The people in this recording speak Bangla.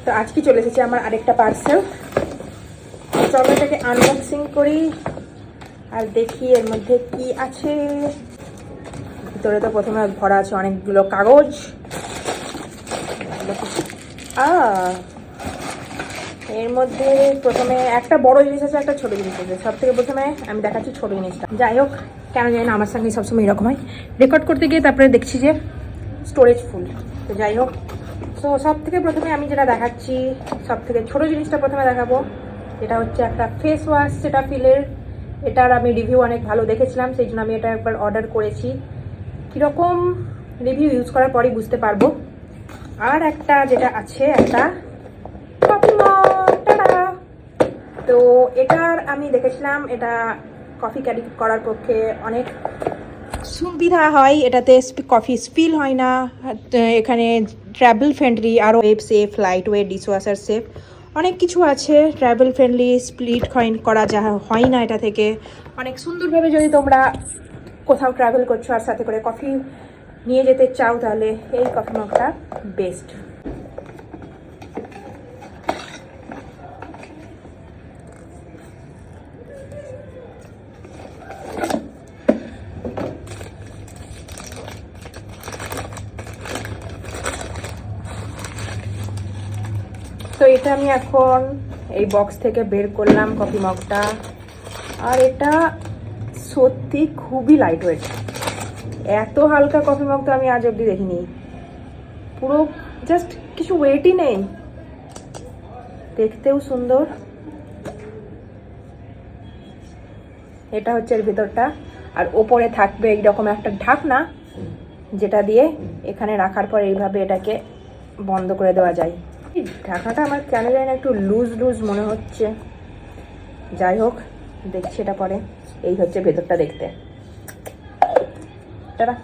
তো আজকে চলে এসেছে আমার আরেকটা পার্সেল। চলো এটাকে আনবক্সিং করি আর দেখি এর মধ্যে কি আছে। ভিতরে তো প্রথমে ভরা আছে অনেকগুলো কাগজ। এর মধ্যে প্রথমে একটা বড় জিনিস আছে, একটা ছোট জিনিস আছে। সব থেকে প্রথমে আমি দেখাচ্ছি ছোট জিনিসটা। যাই হোক, কেন জানি না আমার সঙ্গে সবসময় এরকম হয়, রেকর্ড করতে গিয়ে তারপরে দেখছি যে স্টোরেজ ফুল। তো যাই হোক, তো সব থেকে প্রথমে আমি যেটা দেখাচ্ছি, সব থেকে ছোটো জিনিসটা প্রথমে দেখাবো। এটা হচ্ছে একটা ফেস ওয়াশ, সেটা ফিলের। এটার আমি রিভিউ অনেক ভালো দেখেছিলাম, সেই জন্য আমি এটা একবার অর্ডার করেছি। কীরকম রিভিউ ইউজ করার পরই বুঝতে পারবো। আর একটা যেটা আছে, একটা কফি মগ। তো এটার আমি দেখেছিলাম, এটা কফি ক্যারি করার পক্ষে অনেক সুবিধা হয়। এটাতে কফি স্পিল হয় না। এখানে ট্রাভেল ফ্রেন্ডলি, আরও web safe, light weight, dishwasher safe, অনেক কিছু আছে। ট্রাভেল ফ্রেন্ডলি, স্প্লিট করা যা হয় না এটা থেকে। অনেক সুন্দরভাবে যদি তোমরা কোথাও ট্রাভেল করছো আর সাথে করে কফি নিয়ে যেতে চাও, তাহলে এই কফি মগটা বেস্ট। তো এটা আমি এখন এই বক্স থেকে বের করলাম কফি মগটা। আর এটা সত্যি খুবই লাইট ওয়েট। এত হালকা কফি মগ তো আমি আজ অবধি দেখিনি। পুরো জাস্ট কিছু ওয়েটই নেই, দেখতেও সুন্দর। এটা হচ্ছে এর ভিতরটা। আর ওপরে থাকবে এইরকম একটা ঢাকনা, যেটা দিয়ে এখানে রাখার পর এইভাবে এটাকে বন্ধ করে দেওয়া যায়। ঢাকনাটা আমার কেন জানি না একটু লুজ লুজ মনে হচ্ছে। যাই হোক, দেখছি এটা পরে। এই হচ্ছে ভেতরটা দেখতে। টাটা।